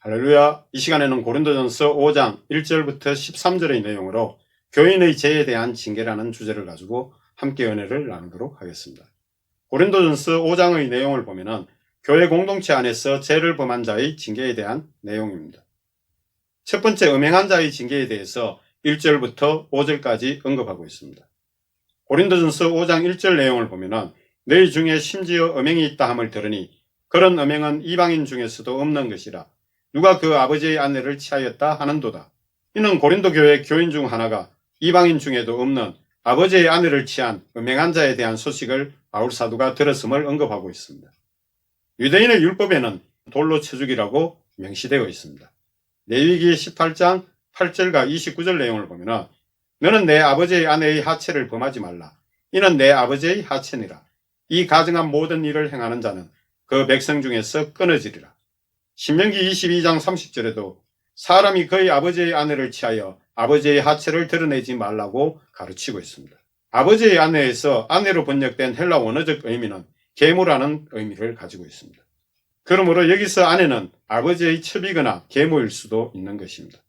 할렐루야. 이 시간에는 고린도전서 5장 1절부터 13절의 내용으로 교인의 죄에 대한 징계라는 주제를 가지고 함께 은혜를 나누도록 하겠습니다. 고린도전서 5장의 내용을 보면은 교회 공동체 안에서 죄를 범한 자의 징계에 대한 내용입니다. 첫 번째, 음행한 자의 징계에 대해서 1절부터 5절까지 언급하고 있습니다. 고린도전서 5장 1절 내용을 보면은 너희 중에 심지어 음행이 있다 함을 들으니 그런 음행은 이방인 중에서도 없는 것이라. 누가 그 아버지의 아내를 취하였다 하는도다. 이는 고린도 교회 교인 중 하나가 이방인 중에도 없는 아버지의 아내를 취한 음행한 자에 대한 소식을 바울 사도가 들었음을 언급하고 있습니다. 유대인의 율법에는 돌로 쳐 죽이라고 명시되어 있습니다. 레위기 18장 8절과 29절 내용을 보면 너는 내 아버지의 아내의 하체를 범하지 말라. 이는 내 아버지의 하체니라. 이 가증한 모든 일을 행하는 자는 그 백성 중에서 끊어지리라. 신명기 22장 30절에도 사람이 그의 아버지의 아내를 취하여 아버지의 하체를 드러내지 말라고 가르치고 있습니다. 아버지의 아내에서 아내로 번역된 헬라 원어적 의미는 계모라는 의미를 가지고 있습니다. 그러므로 여기서 아내는 아버지의 첩이거나 계모일 수도 있는 것입니다.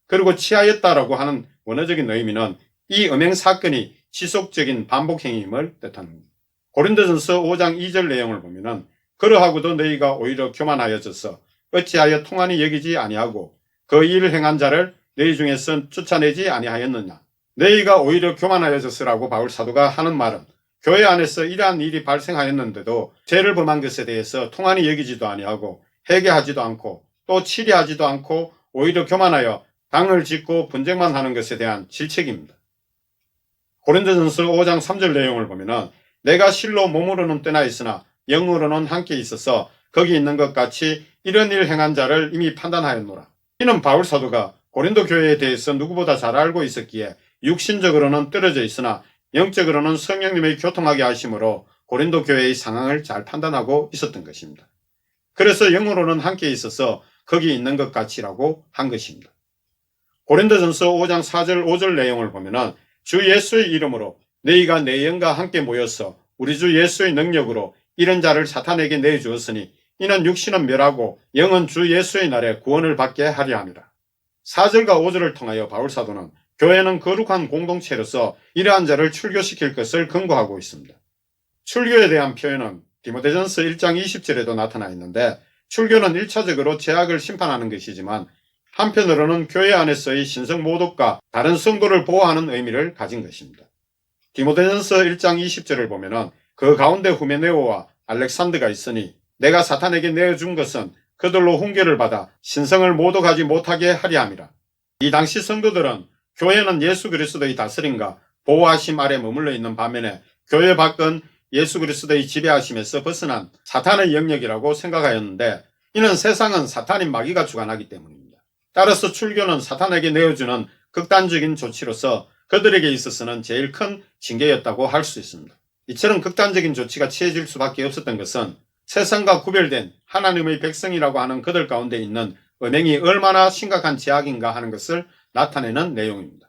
그리고 취하였다라고 하는 원어적인 의미는 이 음행 사건이 지속적인 반복 행위임을 뜻합니다. 고린도전서 5장 2절 내용을 보면은 그러하고도 너희가 오히려 교만하여져서 어찌하여 통한이 여기지 아니하고 그 일을 행한 자를 너희 중에서 쫓아내지 아니하였느냐. 너희가 오히려 교만하여졌으라고 바울 사도가 하는 말은 교회 안에서 이러한 일이 발생하였는데도 죄를 범한 것에 대해서 통한이 여기지도 아니하고 회개하지도 않고 또 치리하지도 않고 오히려 교만하여 당을 짓고 분쟁만 하는 것에 대한 질책입니다. 고린도전서 5장 3절 내용을 보면은 내가 실로 몸으로는 떠나 있으나 영으로는 함께 있어서 거기 있는 것 같이 이런 일 행한 자를 이미 판단하였노라. 이는 바울 사도가 고린도 교회에 대해서 누구보다 잘 알고 있었기에 육신적으로는 떨어져 있으나 영적으로는 성령님의 교통하게 하심으로 고린도 교회의 상황을 잘 판단하고 있었던 것입니다. 그래서 영으로는 함께 있어서 거기 있는 것 같이라고 한 것입니다. 고린도전서 5장 4절 5절 내용을 보면은 주 예수의 이름으로 너희가 내 영과 함께 모여서 우리 주 예수의 능력으로 이런 자를 사탄에게 내주었으니 이는 육신은 멸하고 영은 주 예수의 날에 구원을 받게 하려 함이라. 4절과 5절을 통하여 바울 사도는 교회는 거룩한 공동체로서 이러한 자를 출교시킬 것을 권고하고 있습니다. 출교에 대한 표현은 디모데전서 1장 20절에도 나타나 있는데 출교는 1차적으로 죄악을 심판하는 것이지만 한편으로는 교회 안에서의 신성 모독과 다른 성도를 보호하는 의미를 가진 것입니다. 디모데전서 1장 20절을 보면은 그 가운데 후메네오와 알렉산드가 있으니 내가 사탄에게 내어준 것은 그들로 훈계를 받아 신성을 모독하지 못하게 하려 함이라. 이 당시 성도들은 교회는 예수 그리스도의 다스림과 보호하심 아래 머물러 있는 반면에 교회 밖은 예수 그리스도의 지배하심에서 벗어난 사탄의 영역이라고 생각하였는데 이는 세상은 사탄인 마귀가 주관하기 때문입니다. 따라서 출교는 사탄에게 내어주는 극단적인 조치로서 그들에게 있어서는 제일 큰 징계였다고 할 수 있습니다. 이처럼 극단적인 조치가 취해질 수밖에 없었던 것은 세상과 구별된 하나님의 백성이라고 하는 그들 가운데 있는 음행이 얼마나 심각한 죄악인가 하는 것을 나타내는 내용입니다.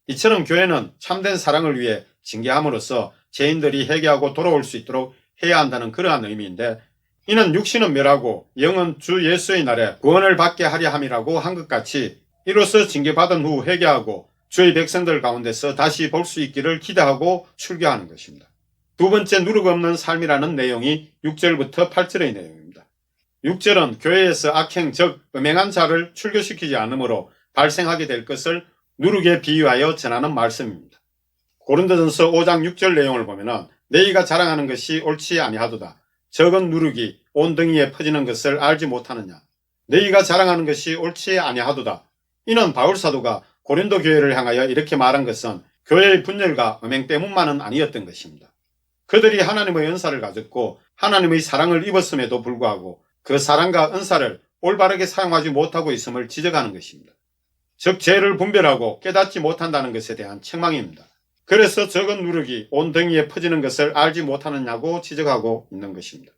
이처럼 교회는 참된 사랑을 위해 징계함으로써 죄인들이 회개하고 돌아올 수 있도록 해야 한다는 그러한 의미인데 이는 육신은 멸하고 영은 주 예수의 날에 구원을 받게 하려 함이라고 한 것 같이 이로써 징계받은 후 회개하고 주의 백성들 가운데서 다시 볼 수 있기를 기대하고 출교하는 것입니다. 두 번째, 누룩 없는 삶이라는 내용이 6절부터 8절의 내용입니다. 6절은 교회에서 악행 즉 음행한 자를 출교시키지 않으므로 발생하게 될 것을 누룩에 비유하여 전하는 말씀입니다. 고린도전서 5장 6절 내용을 보면은 너희가 자랑하는 것이 옳지 아니하도다. 적은 누룩이 온 등이에 퍼지는 것을 알지 못하느냐. 너희가 자랑하는 것이 옳지 아니하도다. 이는 바울 사도가 고린도 교회를 향하여 이렇게 말한 것은 교회의 분열과 음행 때문만은 아니었던 것입니다. 그들이 하나님의 은사를 가졌고 하나님의 사랑을 입었음에도 불구하고 그 사랑과 은사를 올바르게 사용하지 못하고 있음을 지적하는 것입니다. 즉 죄를 분별하고 깨닫지 못한다는 것에 대한 책망입니다. 그래서 적은 누룩이 온 덩이에 퍼지는 것을 알지 못하느냐고 지적하고 있는 것입니다.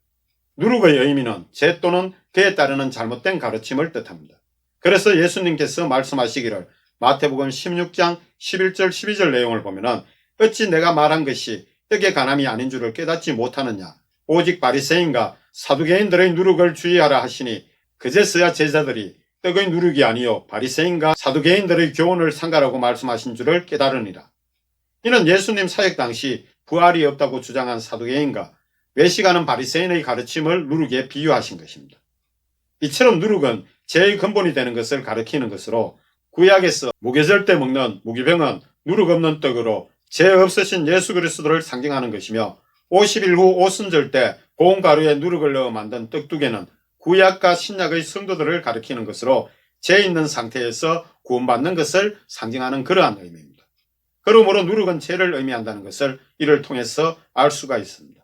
누룩의 의미는 죄 또는 그에 따르는 잘못된 가르침을 뜻합니다. 그래서 예수님께서 말씀하시기를 마태복음 16장 11절 12절 내용을 보면은 어찌 내가 말한 것이 떡의 간함이 아닌 줄을 깨닫지 못하느냐. 오직 바리새인과 사두개인들의 누룩을 주의하라 하시니 그제서야 제자들이 떡의 누룩이 아니요 바리새인과 사두개인들의 교훈을 상가라고 말씀하신 줄을 깨달으니라. 이는 예수님 사역 당시 부활이 없다고 주장한 사두개인과 외식하는 바리새인의 가르침을 누룩에 비유하신 것입니다. 이처럼 누룩은 죄의 근본이 되는 것을 가리키는 것으로 구약에서 무교절 때 먹는 무기병은 누룩 없는 떡으로 죄 없으신 예수 그리스도를 상징하는 것이며 50일 후 오순절 때 고운 가루에 누룩을 넣어 만든 떡두개는 구약과 신약의 성도들을 가리키는 것으로 죄 있는 상태에서 구원받는 것을 상징하는 그러한 의미입니다. 그러므로 누룩은 죄를 의미한다는 것을 이를 통해서 알 수가 있습니다.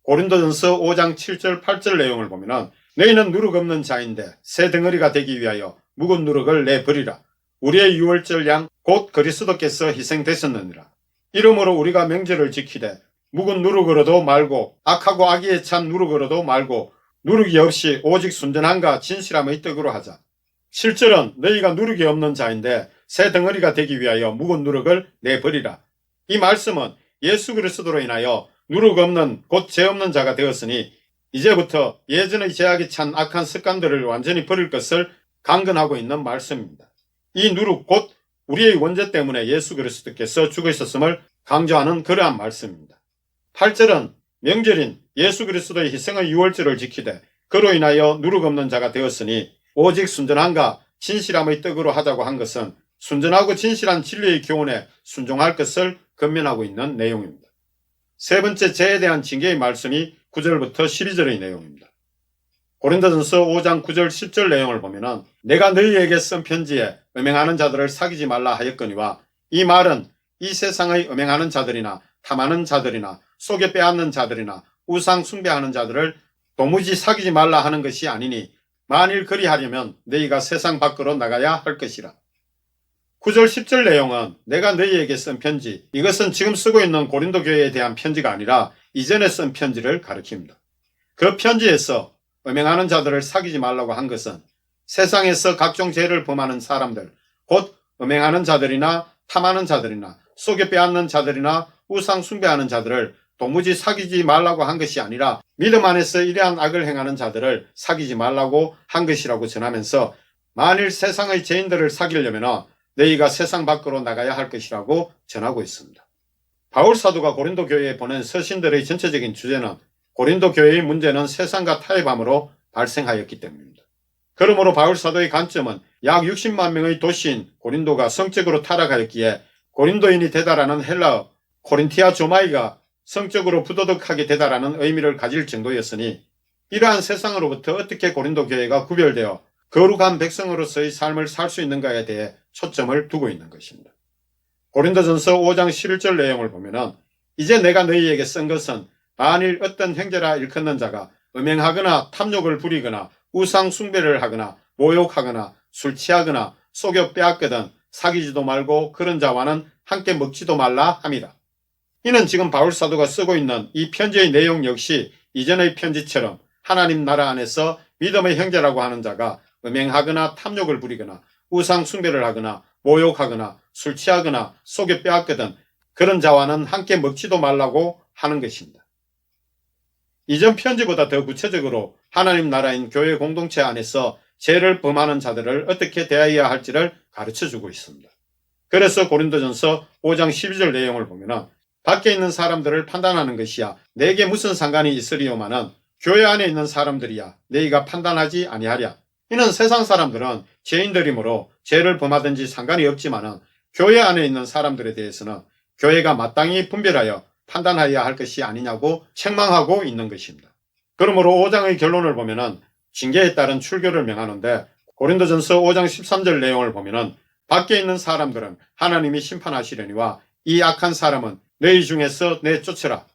고린도전서 5장 7절 8절 내용을 보면 너희는 누룩 없는 자인데 새 덩어리가 되기 위하여 묵은 누룩을 내버리라. 우리의 유월절 양 곧 그리스도께서 희생되셨느니라. 이러므로 우리가 명절을 지키되 묵은 누룩으로도 말고 악하고 악의에 찬 누룩으로도 말고 누룩이 없이 오직 순전함과 진실함의 떡으로 하자. 7절은 너희가 누룩이 없는 자인데 새 덩어리가 되기 위하여 묵은 누룩을 내버리라. 이 말씀은 예수 그리스도로 인하여 누룩 없는 곧 죄 없는 자가 되었으니 이제부터 예전의 죄악이 찬 악한 습관들을 완전히 버릴 것을 강건하고 있는 말씀입니다. 이 누룩 곧 우리의 원죄 때문에 예수 그리스도께서 죽으셨음을 강조하는 그러한 말씀입니다. 8절은 명절인 예수 그리스도의 희생의 유월절을 지키되 그로 인하여 누룩 없는 자가 되었으니 오직 순전함과 진실함의 떡으로 하자고 한 것은 순전하고 진실한 진리의 교훈에 순종할 것을 권면하고 있는 내용입니다. 세 번째 죄에 대한 징계의 말씀이 9절부터 12절의 내용입니다. 고린도전서 5장 9절 10절 내용을 보면 내가 너희에게 쓴 편지에 음행하는 자들을 사귀지 말라 하였거니와 이 말은 이 세상의 음행하는 자들이나 탐하는 자들이나 속에 빼앗는 자들이나 우상 숭배하는 자들을 도무지 사귀지 말라 하는 것이 아니니 만일 그리하려면 너희가 세상 밖으로 나가야 할 것이라. 9절 10절 내용은 내가 너희에게 쓴 편지, 이것은 지금 쓰고 있는 고린도 교회에 대한 편지가 아니라 이전에 쓴 편지를 가리킵니다. 그 편지에서 음행하는 자들을 사귀지 말라고 한 것은 세상에서 각종 죄를 범하는 사람들, 곧 음행하는 자들이나 탐하는 자들이나 속에 빼앗는 자들이나 우상 숭배하는 자들을 도무지 사귀지 말라고 한 것이 아니라 믿음 안에서 이러한 악을 행하는 자들을 사귀지 말라고 한 것이라고 전하면서 만일 세상의 죄인들을 사귀려면 너희가 세상 밖으로 나가야 할 것이라고 전하고 있습니다. 바울 사도가 고린도 교회에 보낸 서신들의 전체적인 주제는 고린도 교회의 문제는 세상과 타협함으로 발생하였기 때문입니다. 그러므로 바울 사도의 관점은 약 60만 명의 도시인 고린도가 성적으로 타락하였기에 고린도인이 되다라는 헬라어 코린티아 조마이가 성적으로 부도덕하게 되다라는 의미를 가질 정도였으니 이러한 세상으로부터 어떻게 고린도 교회가 구별되어 거룩한 백성으로서의 삶을 살 수 있는가에 대해 초점을 두고 있는 것입니다. 고린도전서 5장 11절 내용을 보면 이제 내가 너희에게 쓴 것은 만일 어떤 형제라 일컫는 자가 음행하거나 탐욕을 부리거나 우상 숭배를 하거나 모욕하거나 술 취하거나 속여 빼앗거든 사귀지도 말고 그런 자와는 함께 먹지도 말라 함이라. 이는 지금 바울 사도가 쓰고 있는 이 편지의 내용 역시 이전의 편지처럼 하나님 나라 안에서 믿음의 형제라고 하는 자가 음행하거나 탐욕을 부리거나 우상 숭배를 하거나 모욕하거나 술 취하거나 속여 빼앗거든 그런 자와는 함께 먹지도 말라고 하는 것입니다. 이전 편지보다 더 구체적으로 하나님 나라인 교회 공동체 안에서 죄를 범하는 자들을 어떻게 대해야 할지를 가르쳐주고 있습니다. 그래서 고린도전서 5장 12절 내용을 보면 밖에 있는 사람들을 판단하는 것이야 내게 무슨 상관이 있으리요마는 교회 안에 있는 사람들이야 너희가 판단하지 아니하랴. 이는 세상 사람들은 죄인들이므로 죄를 범하든지 상관이 없지만 교회 안에 있는 사람들에 대해서는 교회가 마땅히 분별하여 판단하여야 할 것이 아니냐고 책망하고 있는 것입니다. 그러므로 5장의 결론을 보면 징계에 따른 출교를 명하는데 고린도전서 5장 13절 내용을 보면 밖에 있는 사람들은 하나님이 심판하시려니와 이 악한 사람은 너희 중에서 내쫓으라.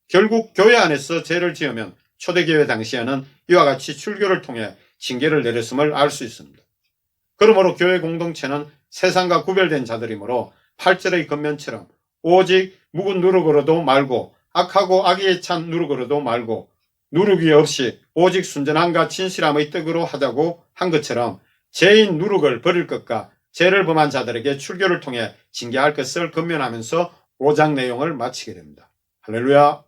결국 교회 안에서 죄를 지으면 초대교회 당시에는 이와 같이 출교를 통해 징계를 내렸음을 알 수 있습니다. 그러므로 교회 공동체는 세상과 구별된 자들이므로 8절의 겉면처럼 오직 묵은 누룩으로도 말고 악하고 악의에 찬 누룩으로도 말고 누룩이 없이 오직 순전함과 진실함의 떡으로 하자고 한 것처럼 죄인 누룩을 버릴 것과 죄를 범한 자들에게 출교를 통해 징계할 것을 권면하면서 5장 내용을 마치게 됩니다. 할렐루야.